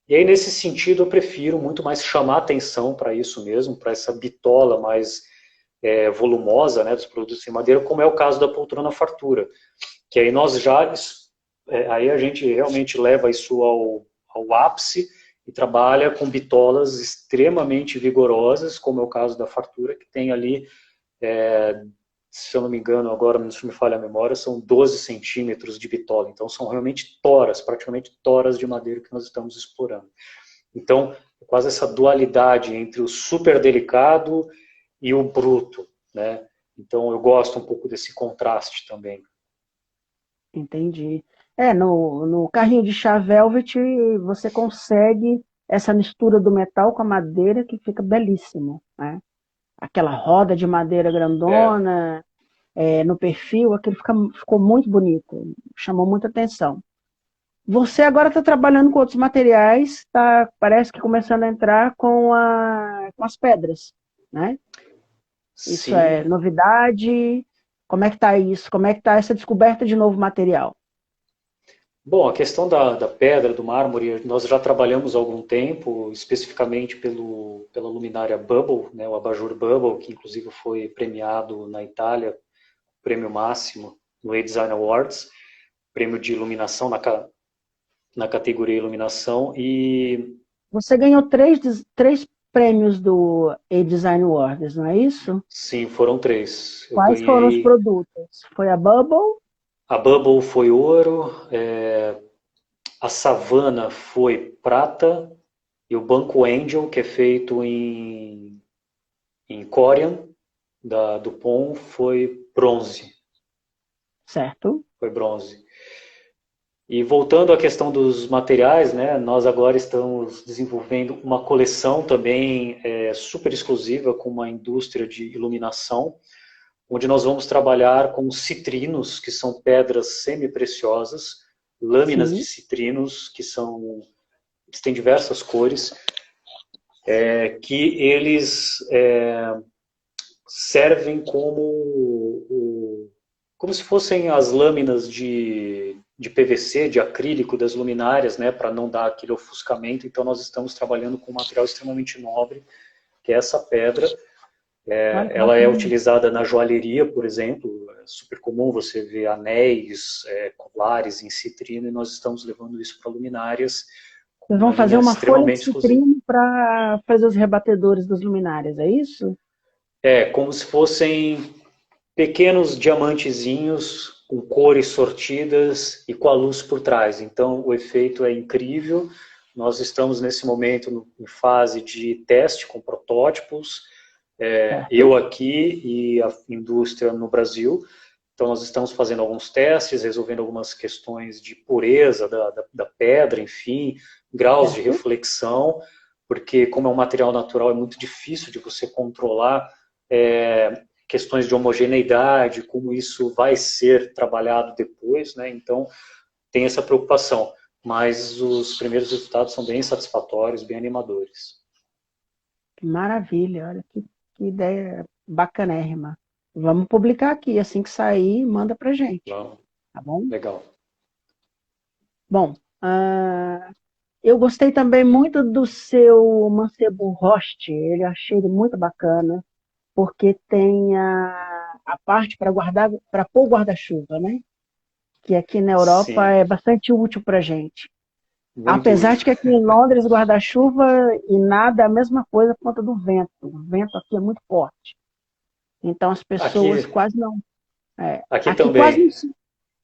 E aí, nesse sentido, eu prefiro muito mais chamar atenção para isso mesmo, para essa bitola mais volumosa, né, dos produtos em madeira, como é o caso da poltrona fartura, que aí nós já aí a gente realmente leva isso ao ápice e trabalha com bitolas extremamente vigorosas, como é o caso da fartura, que tem ali, se eu não me engano, agora não me falha a memória, são 12 centímetros de bitola. Então são realmente toras, praticamente toras de madeira que nós estamos explorando. Então, é quase essa dualidade entre o super delicado e o bruto, né? Então eu gosto um pouco desse contraste também. Entendi. No carrinho de chá Velvet você consegue essa mistura do metal com a madeira que fica belíssimo, né? Aquela roda de madeira É, grandona, no perfil, aquilo ficou muito bonito, chamou muita atenção. Você agora está trabalhando com outros materiais, está, parece que começando a entrar com as pedras, né? Isso é Sim. novidade? Como é que está isso? Como é que está essa descoberta de novo material? Bom, a questão da pedra, do mármore, nós já trabalhamos há algum tempo, especificamente pela luminária Bubble, né, o abajur Bubble, que inclusive foi premiado na Itália, prêmio máximo no A-Design Awards, prêmio de iluminação na categoria iluminação, e Você ganhou três prêmios do A-Design Awards, não é isso? sim, foram três. Eu Quais foram os ganhei, produtos? Foi a Bubble? a Bubble foi ouro, a Savana foi prata, e o Banco Angel, que é feito em Corian, da Dupont, foi bronze. Certo. Foi bronze. E voltando à questão dos materiais, né, nós agora estamos desenvolvendo uma coleção também super exclusiva com uma indústria de iluminação, onde nós vamos trabalhar com citrinos, que são pedras semi-preciosas, lâminas de Sim. citrinos, eles têm diversas cores, que eles servem como se fossem as lâminas de PVC, de acrílico das luminárias, né, para não dar aquele ofuscamento. Então nós estamos trabalhando com um material extremamente nobre, que é essa pedra. Olha que Ela é bacana. utilizada na joalheria, por exemplo. É super comum você ver anéis, colares em citrino, e nós estamos levando isso para luminárias com Vocês uma vão fazer linha uma folha de extremamente exclusiva. citrino para fazer os rebatedores das luminárias, é isso? É como se fossem pequenos diamantezinhos com cores sortidas e com a luz por trás. Então o efeito é incrível. Nós estamos nesse momento em fase de teste com protótipos, Certo. eu aqui e a indústria no Brasil. Então nós estamos fazendo alguns testes, resolvendo algumas questões de pureza da pedra, enfim, graus de Certo. reflexão, porque como é um material natural é muito difícil de você controlar questões de homogeneidade, como isso vai ser trabalhado depois, né? Então tem essa preocupação, mas os primeiros resultados são bem satisfatórios, bem animadores. Maravilha, olha que ideia bacanérrima. Vamos publicar aqui, assim que sair, manda pra gente, Então, tá bom? legal. Bom, eu gostei também muito do seu mancebo roast, ele achei ele muito bacana, porque tem a parte para guardar, para pôr o guarda-chuva, né? Que aqui na Europa Sim, é bastante útil para gente. muito Apesar útil. de que aqui em Londres guarda-chuva e nada é a mesma coisa por conta do vento. O vento aqui é muito forte. Então as pessoas Aqui, quase não. aqui Aqui quase também.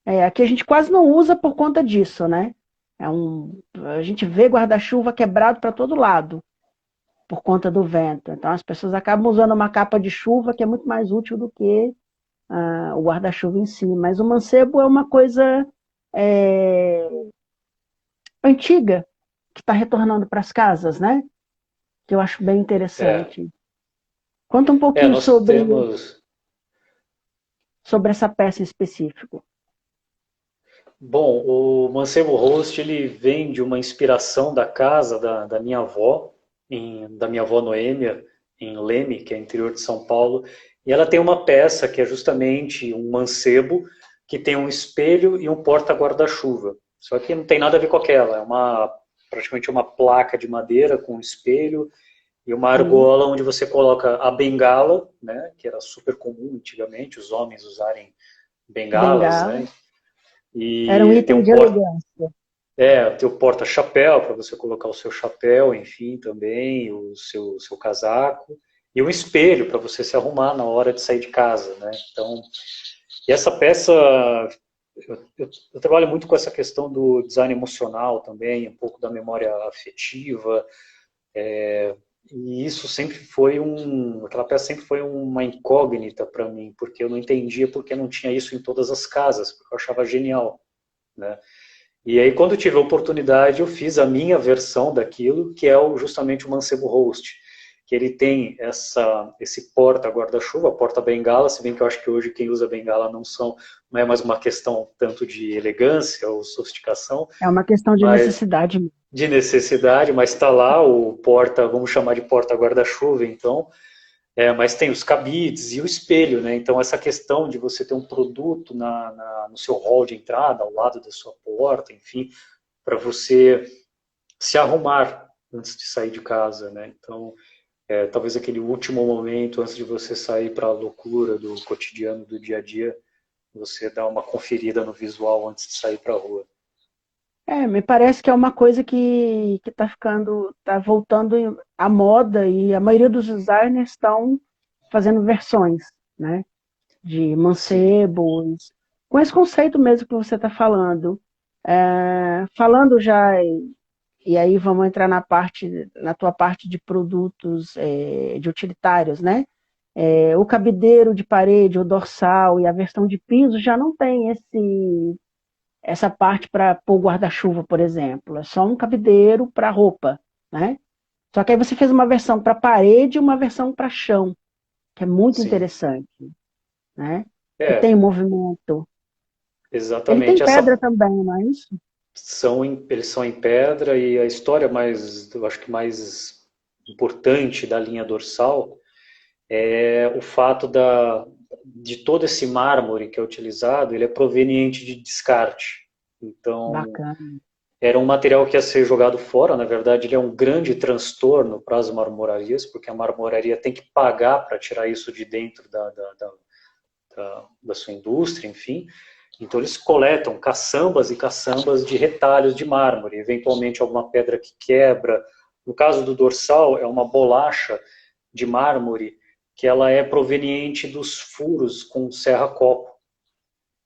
não, aqui a gente quase não usa por conta disso, né? A gente vê guarda-chuva quebrado para todo lado por conta do vento. Então as pessoas acabam usando uma capa de chuva que é muito mais útil do que o guarda-chuva em si. Mas o mancebo é uma coisa é, antiga que está retornando para as casas, né? Que eu acho bem É, interessante. Conta um pouquinho nós temos. sobre essa peça em específico. Bom, o Mancebo Host ele vem de uma inspiração da casa da minha avó, da minha avó Noêmia, em Leme, que é interior de São Paulo. E ela tem uma peça que é justamente um mancebo que tem um espelho e um porta-guarda-chuva. Só que não tem nada a ver com aquela, praticamente uma placa de madeira com um espelho e uma Sim, argola onde você coloca a bengala, né, que era super comum antigamente os homens usarem bengalas, bengala. né? Era um E item de elegância. tem o porta-chapéu para você colocar o seu chapéu, enfim, também o seu casaco e um espelho para você se arrumar na hora de sair de casa, né? Então, e essa peça eu trabalho muito com essa questão do design emocional também, um pouco da memória afetiva, e isso sempre foi aquela peça sempre foi uma incógnita para mim, porque eu não entendia porque não tinha isso em todas as casas, porque eu achava genial, né? E aí, quando eu tive a oportunidade, eu fiz a minha versão daquilo, que é justamente o Mancebo Host, que ele tem esse porta-guarda-chuva, porta-bengala, se bem que eu acho que hoje quem usa bengala não é mais uma questão tanto de elegância ou sofisticação, É uma questão de mas necessidade. de necessidade, mas está lá o porta, vamos chamar de porta-guarda-chuva, então, mas tem os cabides e o espelho, né? Então essa questão de você ter um produto no seu hall de entrada, ao lado da sua porta, enfim, para você se arrumar antes de sair de casa, né? Então, talvez aquele último momento antes de você sair para a loucura do cotidiano, do dia a dia, você dá uma conferida no visual antes de sair para a rua. Me parece que é uma coisa que está ficando, está voltando à moda e a maioria dos designers estão fazendo versões, né? De Sim, mancebos, com esse conceito mesmo que você está falando. Falando já, e aí vamos entrar na tua parte de produtos de utilitários, né? O cabideiro de parede, o dorsal e a versão de piso já não tem essa parte para pôr guarda-chuva, por exemplo. É só um cabideiro para roupa, né? Só que aí você fez uma versão para parede e uma versão para chão, que é muito sim. interessante, né? Que tem É, movimento. Ele tem exatamente. pedra também, não é isso? Eles são em pedra e a história eu acho que mais importante da linha dorsal é o fato de todo esse mármore que é utilizado, ele é proveniente de descarte. Então, Bacana. era um material que ia ser jogado fora, na verdade, ele é um grande transtorno para as marmorarias, porque a marmoraria tem que pagar para tirar isso de dentro da sua indústria, enfim. Então, eles coletam caçambas e caçambas de retalhos de mármore, eventualmente alguma pedra que quebra. No caso do dorsal, é uma bolacha de mármore que ela é proveniente dos furos com serra-copo.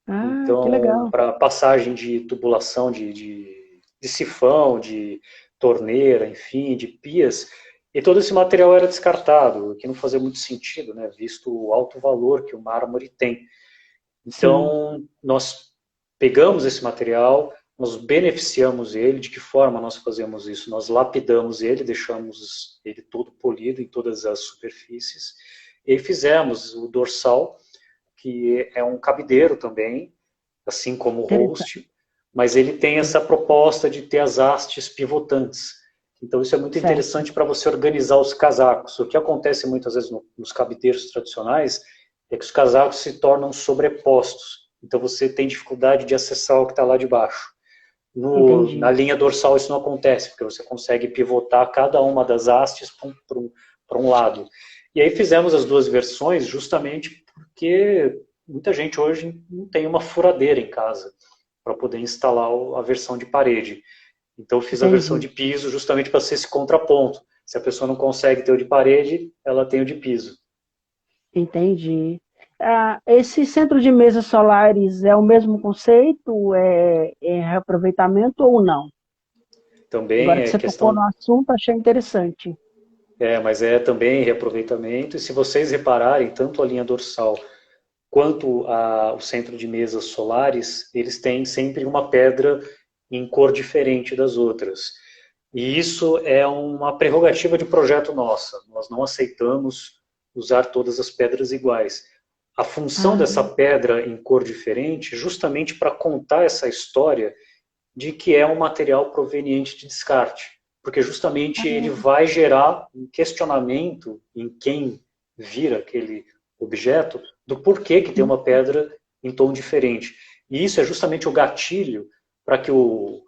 Ah, que Então, legal. para passagem de tubulação de sifão, de torneira, enfim, de pias, e todo esse material era descartado, o que não fazia muito sentido, né, visto o alto valor que o mármore tem. Sim, Então, nós pegamos esse material, nós beneficiamos ele. De que forma nós fazemos isso? Nós lapidamos ele, deixamos ele todo polido em todas as superfícies, e fizemos o dorsal, que é um cabideiro também, assim como o interessante. host, mas ele tem essa proposta de ter as hastes pivotantes. Então isso é muito Certo. interessante para você organizar os casacos. O que acontece muitas vezes nos cabideiros tradicionais é que os casacos se tornam sobrepostos. Então você tem dificuldade de acessar o que está lá de baixo. Na Entendi. linha dorsal isso não acontece, porque você consegue pivotar cada uma das hastes para um lado. E aí fizemos as duas versões justamente porque muita gente hoje não tem uma furadeira em casa para poder instalar a versão de parede. Então eu fiz a versão Entendi. de piso justamente para ser esse contraponto. Se a pessoa não consegue ter o de parede, ela tem o de piso. Entendi. Esse centro de mesas solares é o mesmo conceito? É reaproveitamento ou não? Também Agora que é você tocou no questão, assunto, achei interessante. mas é também reaproveitamento. E se vocês repararem, tanto a linha dorsal quanto o centro de mesas solares, eles têm sempre uma pedra em cor diferente das outras. E isso é uma prerrogativa de projeto nossa. Nós não aceitamos usar todas as pedras iguais. A função Ah, dessa pedra em cor diferente, justamente para contar essa história de que é um material proveniente de descarte, porque justamente ele vai gerar um questionamento em quem vira aquele objeto do porquê que tem uma pedra em tom diferente. E isso é justamente o gatilho para que o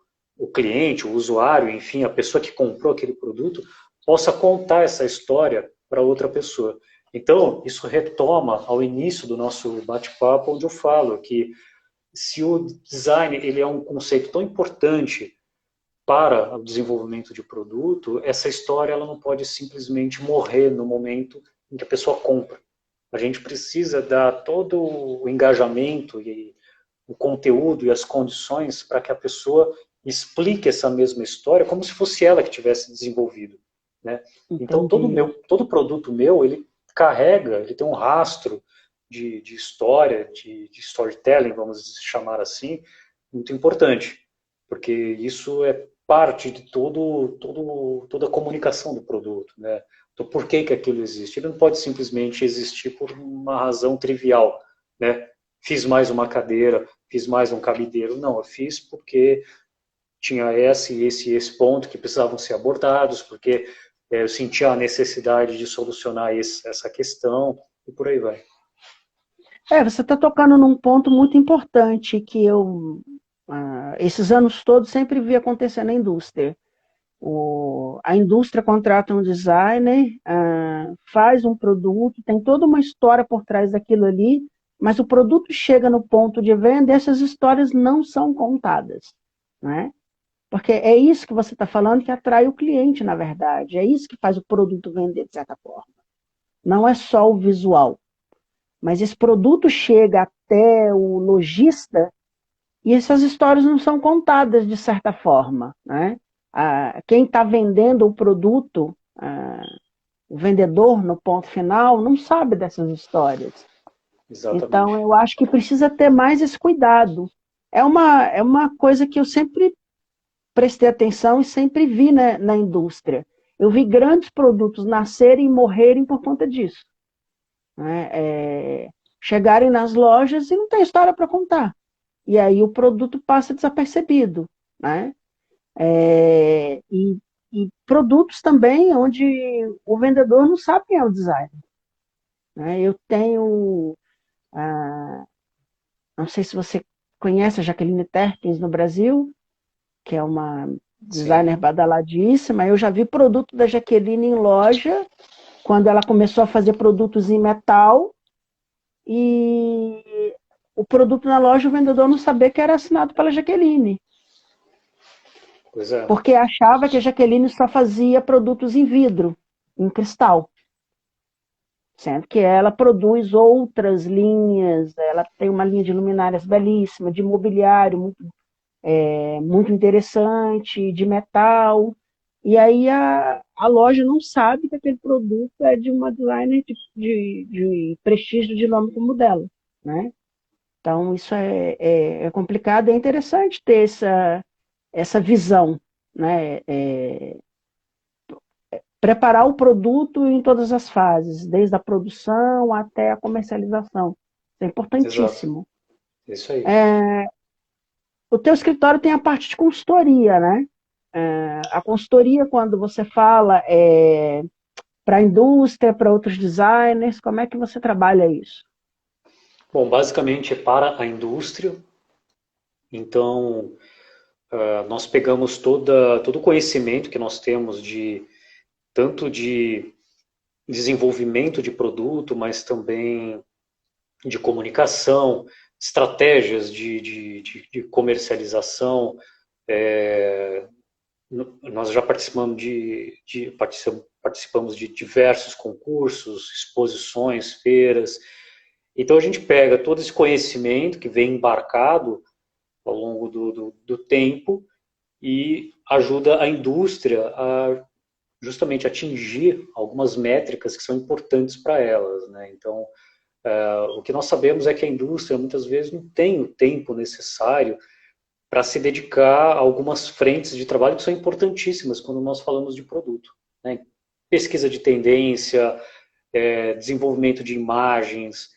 cliente, o usuário, enfim, a pessoa que comprou aquele produto, possa contar essa história para outra pessoa. Então, isso retoma ao início do nosso bate-papo, onde eu falo que se o design ele é um conceito tão importante para o desenvolvimento de produto, essa história ela não pode simplesmente morrer no momento em que a pessoa compra. A gente precisa dar todo o engajamento e o conteúdo e as condições para que a pessoa explique essa mesma história como se fosse ela que tivesse desenvolvido, né? Então entendi. todo produto meu ele carrega, ele tem um rastro de história, de storytelling, vamos chamar assim, muito importante, porque isso é parte de toda a comunicação do produto, né? Então, por que que aquilo existe? Ele não pode simplesmente existir por uma razão trivial, né? Fiz mais uma cadeira, fiz mais um cabideiro. Não, eu fiz porque tinha esse ponto que precisavam ser abordados, porque eu sentia a necessidade de solucionar essa questão, e por aí vai. Você está tocando num ponto muito importante que esses anos todos, sempre vi acontecer na indústria. A indústria contrata um designer, faz um produto, tem toda uma história por trás daquilo ali, mas o produto chega no ponto de venda e essas histórias não são contadas, né? Porque é isso que você está falando que atrai o cliente, na verdade. É isso que faz o produto vender de certa forma. Não é só o visual. Mas esse produto chega até o lojista e essas histórias não são contadas de certa forma, né? Quem está vendendo o produto, o vendedor no ponto final, não sabe dessas histórias. Então, Exatamente. eu acho que precisa ter mais esse cuidado. É uma coisa que eu sempre prestei atenção e sempre vi, né, na indústria. Eu vi grandes produtos nascerem e morrerem por conta disso, né? Chegarem nas lojas e não tem história para contar. E aí o produto passa desapercebido, né? E produtos também onde o vendedor não sabe quem é o designer, né? Eu tenho, não sei se você conhece a Jaqueline Terpins no Brasil, que é uma Sim. designer badaladíssima. Eu já vi produto da Jaqueline em loja, quando ela começou a fazer produtos em metal, e o produto na loja, o vendedor não sabia que era assinado pela Jaqueline, Pois é. porque achava que a Jaqueline só fazia produtos em vidro, em cristal, sendo que ela produz outras linhas, ela tem uma linha de luminárias belíssima, de mobiliário muito interessante, de metal, e aí a loja não sabe que aquele produto é de uma designer de prestígio de nome como o dela, né? Então, isso é complicado, é interessante ter essa visão, né? Preparar o produto em todas as fases, desde a produção até a comercialização. Isso é Exato. importantíssimo. É isso aí. O teu escritório tem a parte de consultoria, né? A consultoria, quando você fala para a indústria, para outros designers, como é que você trabalha isso? Bom, basicamente é para a indústria. Então, nós pegamos todo o conhecimento que nós temos tanto de desenvolvimento de produto, mas também de comunicação, estratégias de comercialização. É, nós já participamos de diversos concursos, exposições, feiras. Então a gente pega todo esse conhecimento que vem embarcado ao longo do tempo e ajuda a indústria a justamente atingir algumas métricas que são importantes para elas, né? Então, o que nós sabemos é que a indústria muitas vezes não tem o tempo necessário para se dedicar a algumas frentes de trabalho que são importantíssimas quando nós falamos de produto, né? Pesquisa de tendência, desenvolvimento de imagens,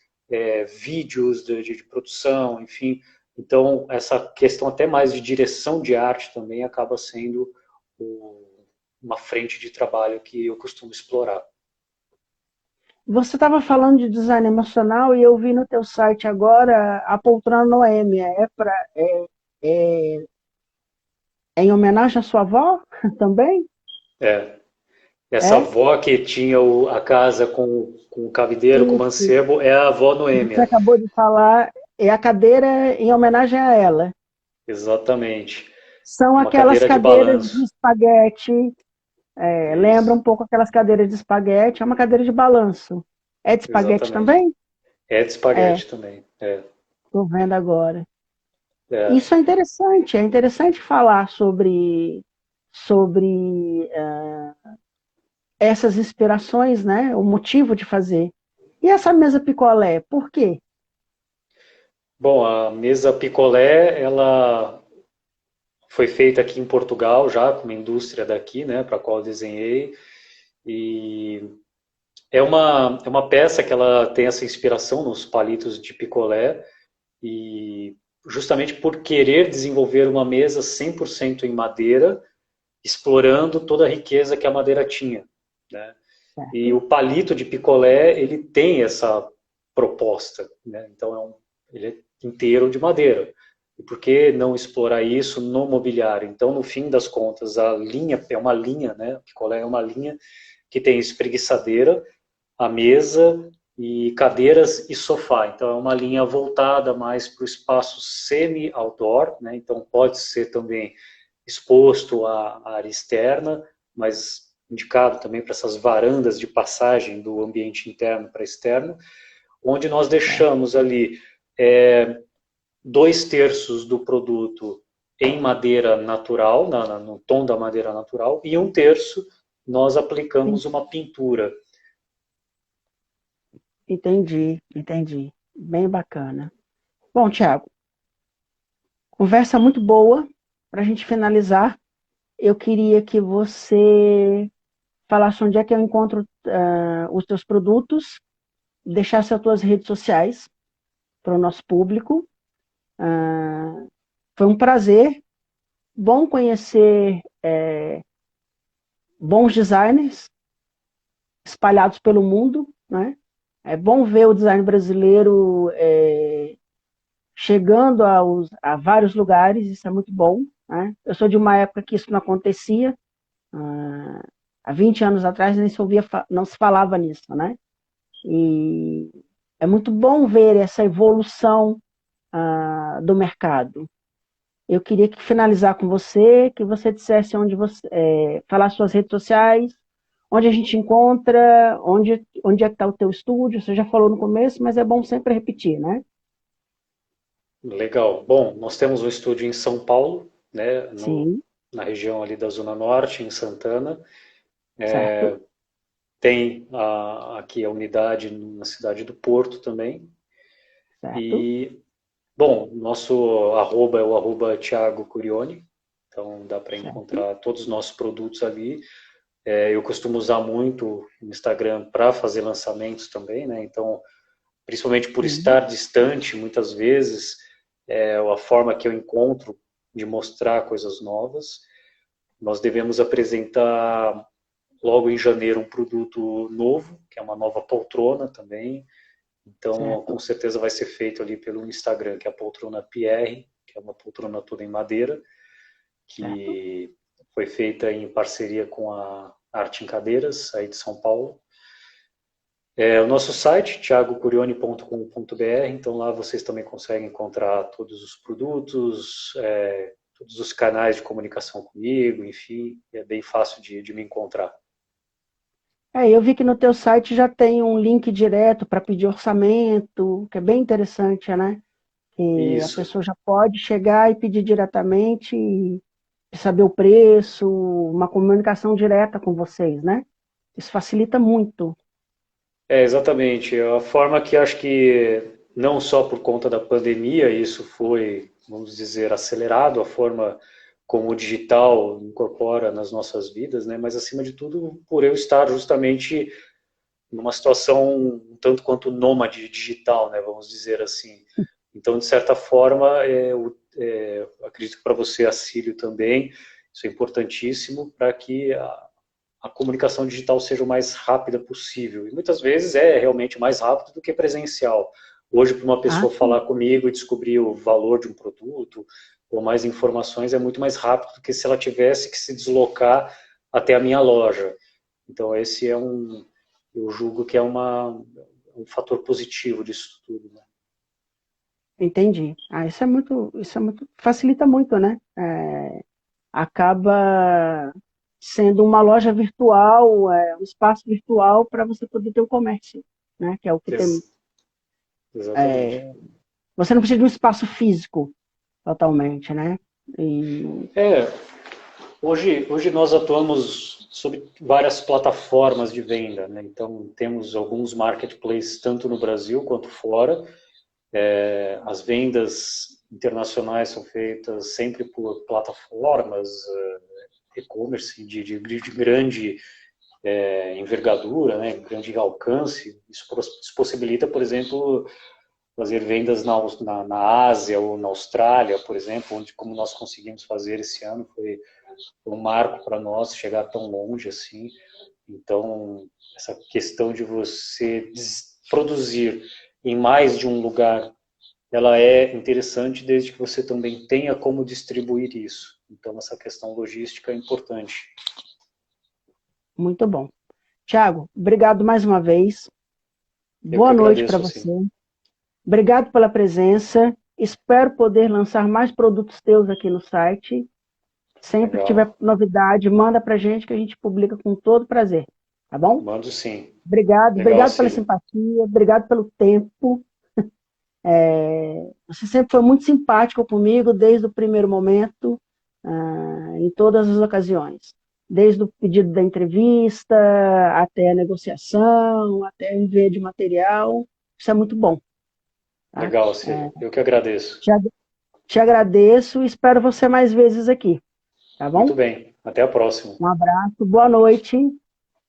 vídeos de produção, enfim. Então, essa questão até mais de direção de arte também acaba sendo uma frente de trabalho que eu costumo explorar. Você estava falando de design emocional e eu vi no teu site agora a poltrona Noêmia. É em homenagem à sua avó também? É, essa É? avó que tinha a casa com o cabideiro, com o Isso. mancebo, é a avó Você Noêmia. acabou de falar, é a cadeira em homenagem a ela. Exatamente. São Uma aquelas cadeira de cadeiras de balanço. espaguete, lembra Isso, um pouco aquelas cadeiras de espaguete, é uma cadeira de balanço. É de espaguete exatamente. também? É de É, espaguete também. estou vendo agora. É. Isso é interessante falar sobre essas inspirações, né? O motivo de fazer. E essa mesa picolé, por quê? Bom, a mesa picolé, ela foi feita aqui em Portugal já, com uma indústria daqui, né, para a qual eu desenhei. E é uma peça que ela tem essa inspiração nos palitos de picolé, e justamente por querer desenvolver uma mesa 100% em madeira, explorando toda a riqueza que a madeira tinha, né? E certo. o palito de picolé, ele tem essa proposta, né? Então ele é inteiro de madeira. E por que não explorar isso no mobiliário? Então, no fim das contas, a linha é uma linha, né? O picolé é uma linha que tem espreguiçadeira, a mesa e cadeiras e sofá. Então, é uma linha voltada mais para o espaço semi-outdoor, né? Então, pode ser também exposto à área externa, mas indicado também para essas varandas de passagem do ambiente interno para externo, onde nós deixamos ali 2/3 do produto em madeira natural, no tom da madeira natural, e 1/3 nós aplicamos uma pintura. Entendi, entendi. Bem bacana. Bom, Thiago, conversa muito boa. Para a gente finalizar, eu queria que você falasse onde é que eu encontro os teus produtos, deixasse as tuas redes sociais para o nosso público. Foi um prazer, bom conhecer bons designers espalhados pelo mundo, né? É bom ver o design brasileiro chegando a vários lugares, isso é muito bom, né? Eu sou de uma época que isso não acontecia, há 20 anos atrás nem se ouvia, não se falava nisso, né? E é muito bom ver essa evolução do mercado. Eu queria finalizar com você, que você dissesse onde você, falar suas redes sociais, onde a gente encontra, onde é que está o teu estúdio, você já falou no começo, mas é bom sempre repetir, né? Legal. Bom, nós temos um estúdio em São Paulo, né, Sim, na região ali da Zona Norte, em Santana. certo, Tem aqui a unidade na cidade do Porto também. certo, E, bom, nosso arroba é o arroba Thiago Curioni, então dá para certo. encontrar todos os nossos produtos ali. Eu costumo usar muito o Instagram para fazer lançamentos também, né? Então, principalmente por Sim, estar distante, muitas vezes, é a forma que eu encontro de mostrar coisas novas. Nós devemos apresentar logo em janeiro um produto novo, que é uma nova poltrona também. Então, com certo. certeza vai ser feito ali pelo Instagram, que é a poltrona Pierre, que é uma poltrona toda em madeira, Certo? que foi feita em parceria com a Arte em Cadeiras, aí de São Paulo. O nosso site, thiagocurioni.com.br, então lá vocês também conseguem encontrar todos os produtos, todos os canais de comunicação comigo, enfim, é bem fácil de me encontrar. Eu vi que no teu site já tem um link direto para pedir orçamento, que é bem interessante, né? Que a Isso, pessoa já pode chegar e pedir diretamente e saber o preço, uma comunicação direta com vocês, né? Isso facilita muito. exatamente. A forma que acho que, não só por conta da pandemia, isso foi, vamos dizer, acelerado, a forma como o digital incorpora nas nossas vidas, né? Mas, acima de tudo, por eu estar justamente numa situação um tanto quanto nômade digital, né? Vamos dizer assim. Então, de certa forma, eu acredito que para você, Acílio, também, isso é importantíssimo para que a comunicação digital seja o mais rápida possível. E muitas vezes é realmente mais rápido do que presencial. Hoje, para uma Ah, pessoa sim. falar comigo e descobrir o valor de um produto ou mais informações é muito mais rápido do que se ela tivesse que se deslocar até a minha loja. Então, esse eu julgo que é um fator positivo disso tudo, né? Entendi. Isso é muito, facilita muito, né? Acaba sendo uma loja virtual, um espaço virtual para você poder ter o comércio, né? Que é o que tem. Ex exatamente. Você não precisa de um espaço físico totalmente, né? E É, hoje nós atuamos sobre várias plataformas de venda, né? Então, temos alguns marketplaces, tanto no Brasil quanto fora. As vendas internacionais são feitas sempre por plataformas e-commerce de grande envergadura, né, grande alcance. Isso possibilita, por exemplo, fazer vendas na Ásia ou na Austrália, por exemplo, onde, como nós conseguimos fazer esse ano, foi um marco para nós chegar tão longe assim. Então, essa questão de você produzir em mais de um lugar, ela é interessante desde que você também tenha como distribuir isso. Então, essa questão logística é importante. Muito bom. Tiago, obrigado mais uma vez. Eu que Boa noite para agradeço, você. assim. Obrigado pela presença. Espero poder lançar mais produtos teus aqui no site. Sempre que tiver Legal. novidade, manda para a gente que a gente publica com todo prazer. Tá bom? Mando sim. Obrigado. Legal, Obrigado pela Cília. simpatia. Obrigado pelo tempo. Você sempre foi muito simpático comigo desde o primeiro momento, em todas as ocasiões. Desde o pedido da entrevista, até a negociação, até o envio de material. Isso é muito bom. Tá? Legal, Cília. Eu que agradeço. Te agradeço e espero você mais vezes aqui. Tá Muito bom? bem. Até a próxima. Um abraço, boa noite.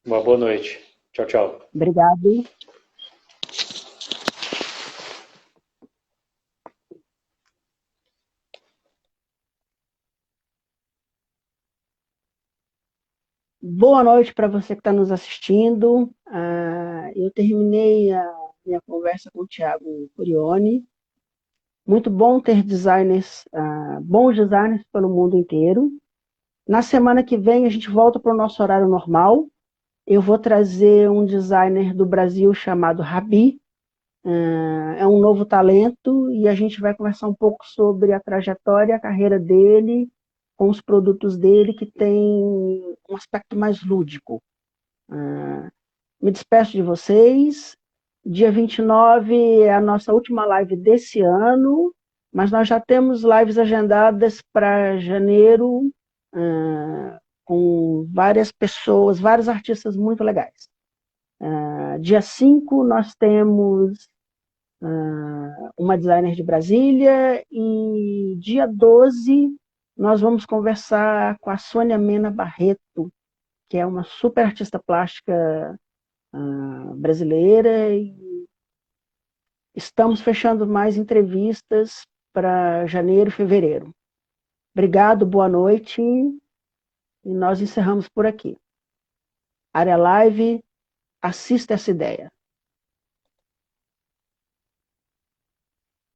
Uma boa noite. Tchau, tchau. Obrigado. Boa noite para você que está nos assistindo. Eu terminei a minha conversa com o Thiago Curioni. Muito bom ter designers, bons designers pelo mundo inteiro. Na semana que vem a gente volta para o nosso horário normal. Eu vou trazer um designer do Brasil chamado Rabi. É um novo talento e a gente vai conversar um pouco sobre a trajetória, a carreira dele, com os produtos dele que tem um aspecto mais lúdico. Me despeço de vocês. Dia 29 é a nossa última live desse ano, mas nós já temos lives agendadas para janeiro, com várias pessoas, vários artistas muito legais. Dia 5 nós temos uma designer de Brasília e dia 12 nós vamos conversar com a Sônia Mena Barreto, que é uma super artista plástica brasileira, e estamos fechando mais entrevistas para janeiro e fevereiro. Obrigado, boa noite, e nós encerramos por aqui. Área Live, assista essa ideia.